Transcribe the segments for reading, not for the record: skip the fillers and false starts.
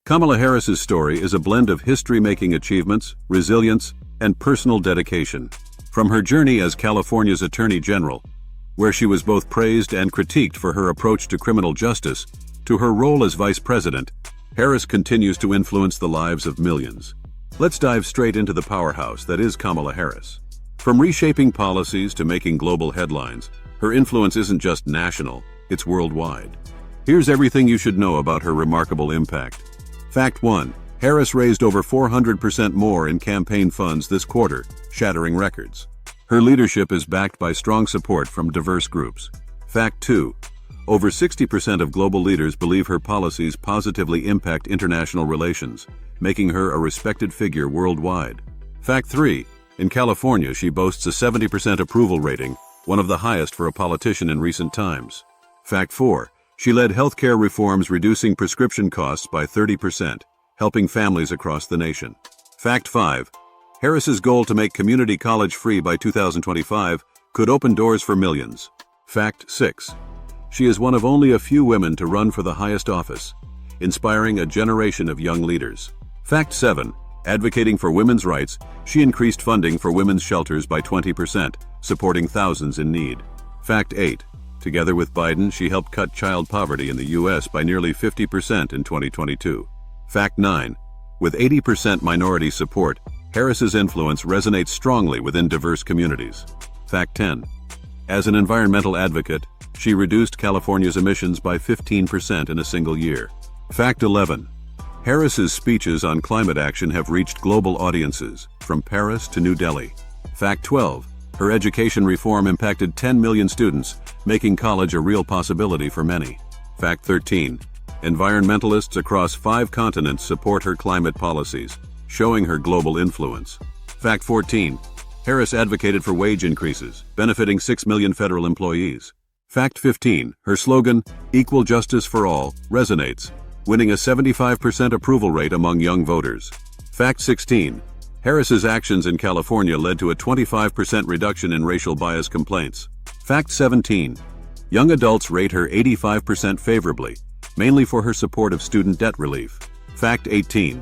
Kamala Harris's story is a blend of history-making achievements, resilience, and personal dedication. From her journey as California's Attorney General, where she was both praised and critiqued for her approach to criminal justice, to her role as Vice President, Harris continues to influence the lives of millions. Let's dive straight into the powerhouse that is Kamala Harris. From reshaping policies to making global headlines, her influence isn't just national, it's worldwide. Here's everything you should know about her remarkable impact. Fact 1. Harris raised over 400% more in campaign funds this quarter, shattering records. Her leadership is backed by strong support from diverse groups. Fact 2. Over 60% of global leaders believe her policies positively impact international relations, making her a respected figure worldwide. Fact 3. In California, she boasts a 70% approval rating, one of the highest for a politician in recent times. Fact 4. She led healthcare reforms reducing prescription costs by 30%, helping families across the nation. Fact 5. Harris's goal to make community college free by 2025 could open doors for millions. Fact 6. She is one of only a few women to run for the highest office, inspiring a generation of young leaders. Fact 7. Advocating for women's rights, she increased funding for women's shelters by 20%, supporting thousands in need. Fact 8. Together with Biden, she helped cut child poverty in the U.S. by nearly 50% in 2022. Fact 9. With 80% minority support, Harris's influence resonates strongly within diverse communities. Fact 10. As an environmental advocate, she reduced California's emissions by 15% in a single year. Fact 11. Harris's speeches on climate action have reached global audiences, from Paris to New Delhi. Fact 12. Her education reform impacted 10 million students, making college a real possibility for many. Fact 13. Environmentalists across 5 continents support her climate policies, showing her global influence. Fact 14. Harris advocated for wage increases, benefiting 6 million federal employees. Fact 15. Her slogan, "Equal Justice for All," resonates, winning a 75% approval rate among young voters. Fact 16. Harris's actions in California led to a 25% reduction in racial bias complaints. Fact 17. Young adults rate her 85% favorably, mainly for her support of student debt relief. Fact 18.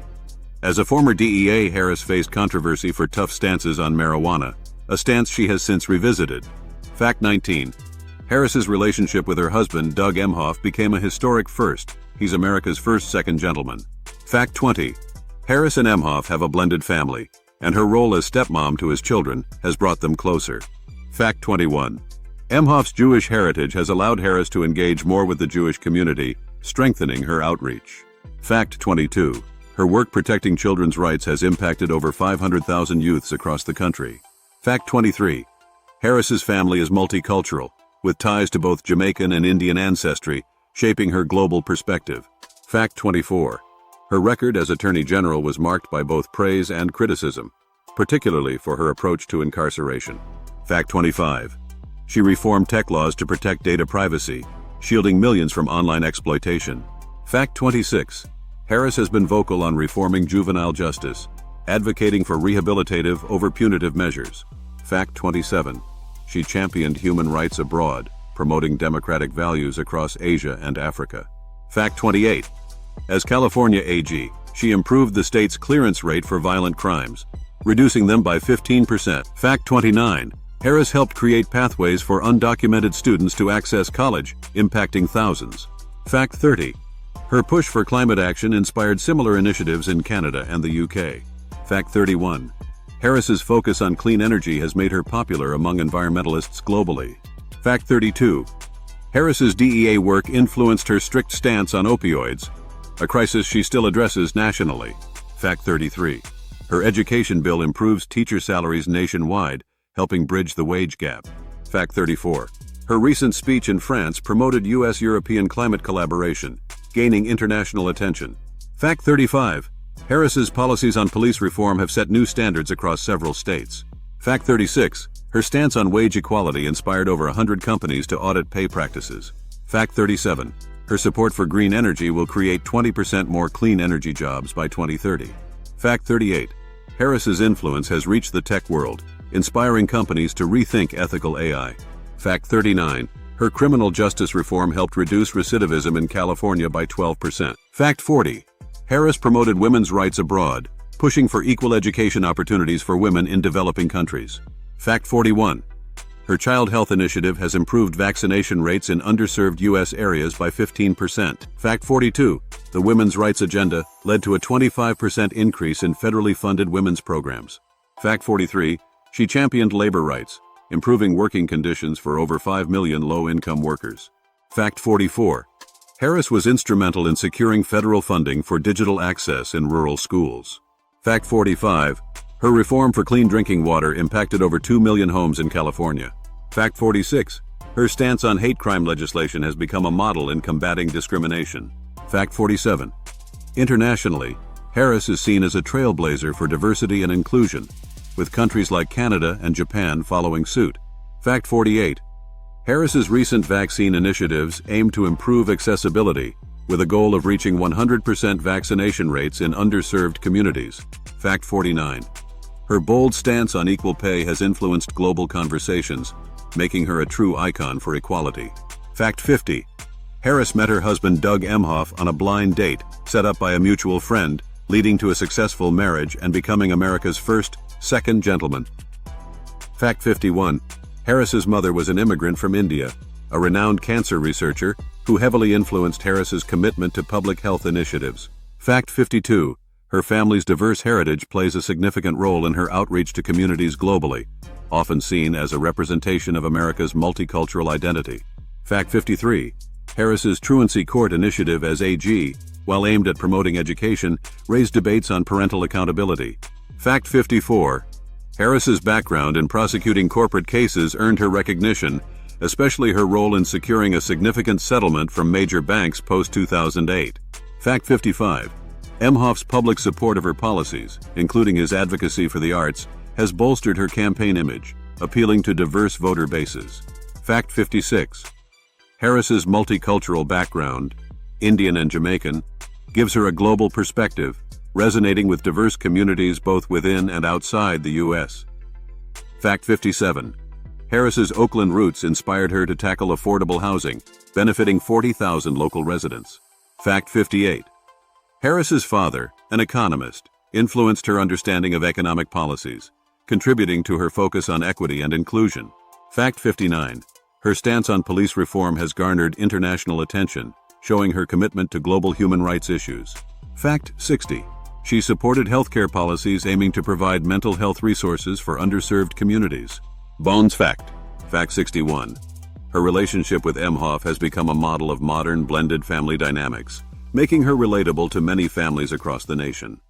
As a former DEA, Harris faced controversy for tough stances on marijuana, a stance she has since revisited. Fact 19. Harris's relationship with her husband, Doug Emhoff, became a historic first. He's America's first second gentleman. Fact 20. Harris and Emhoff have a blended family, and her role as stepmom to his children has brought them closer. Fact 21. Emhoff's Jewish heritage has allowed Harris to engage more with the Jewish community, strengthening her outreach. Fact 22. Her work protecting children's rights has impacted over 500,000 youths across the country. Fact 23. Harris's family is multicultural, with ties to both Jamaican and Indian ancestry, shaping her global perspective. Fact 24. Her record as Attorney General was marked by both praise and criticism, particularly for her approach to incarceration. Fact 25. She reformed tech laws to protect data privacy, shielding millions from online exploitation. Fact 26. Harris has been vocal on reforming juvenile justice, advocating for rehabilitative over punitive measures. Fact 27. She championed human rights abroad, promoting democratic values across Asia and Africa. Fact 28. As California AG, she improved the state's clearance rate for violent crimes, reducing them by 15%. Fact 29. Harris helped create pathways for undocumented students to access college, impacting thousands. Fact 30. Her push for climate action inspired similar initiatives in Canada and the UK. Fact 31. Harris's focus on clean energy has made her popular among environmentalists globally. Fact 32. Harris's DEA work influenced her strict stance on opioids, a crisis she still addresses nationally. Fact 33. Her education bill improves teacher salaries nationwide, helping bridge the wage gap. Fact 34. Her recent speech in France promoted U.S.-European climate collaboration, gaining international attention. Fact 35. Harris's policies on police reform have set new standards across several states. Fact 36. Her stance on wage equality inspired over 100 companies to audit pay practices. Fact 37. Her support for green energy will create 20% more clean energy jobs by 2030. Fact 38. Harris's influence has reached the tech world, inspiring companies to rethink ethical AI. Fact 39. Her criminal justice reform helped reduce recidivism in California by 12%. Fact 40. Harris promoted women's rights abroad, pushing for equal education opportunities for women in developing countries. Fact 41. Her child health initiative has improved vaccination rates in underserved U.S. areas by 15%. Fact 42. The women's rights agenda led to a 25% increase in federally funded women's programs. Fact 43. She championed labor rights, improving working conditions for over 5 million low-income workers. Fact 44. Harris was instrumental in securing federal funding for digital access in rural schools. Fact 45. Her reform for clean drinking water impacted over 2 million homes in California. Fact 46. Her stance on hate crime legislation has become a model in combating discrimination. Fact 47. Internationally, Harris is seen as a trailblazer for diversity and inclusion, with countries like Canada and Japan following suit. Fact 48. Harris's recent vaccine initiatives aim to improve accessibility, with a goal of reaching 100% vaccination rates in underserved communities. Fact 49. Her bold stance on equal pay has influenced global conversations, making her a true icon for equality. Fact 50. Harris met her husband Doug Emhoff on a blind date set up by a mutual friend, leading to a successful marriage and becoming America's first second gentleman. Fact 51. Harris's mother was an immigrant from India, a renowned cancer researcher who heavily influenced Harris's commitment to public health initiatives. Fact 52. Her family's diverse heritage plays a significant role in her outreach to communities globally, often seen as a representation of America's multicultural identity. Fact 53. Harris's Truancy Court initiative as AG, while aimed at promoting education, raised debates on parental accountability. Fact 54. Harris's background in prosecuting corporate cases earned her recognition, especially her role in securing a significant settlement from major banks post-2008. Fact 55. Emhoff's public support of her policies, including his advocacy for the arts, has bolstered her campaign image, appealing to diverse voter bases. Fact 56. Harris's multicultural background, Indian and Jamaican, gives her a global perspective, resonating with diverse communities both within and outside the U.S. Fact 57. Harris's Oakland roots inspired her to tackle affordable housing, benefiting 40,000 local residents. Fact 58. Harris's father, an economist, influenced her understanding of economic policies, contributing to her focus on equity and inclusion. Fact 59. Her stance on police reform has garnered international attention, showing her commitment to global human rights issues. Fact 60. She supported healthcare policies aiming to provide mental health resources for underserved communities. Bones fact. Fact 61. Her relationship with Emhoff has become a model of modern blended family dynamics, making her relatable to many families across the nation.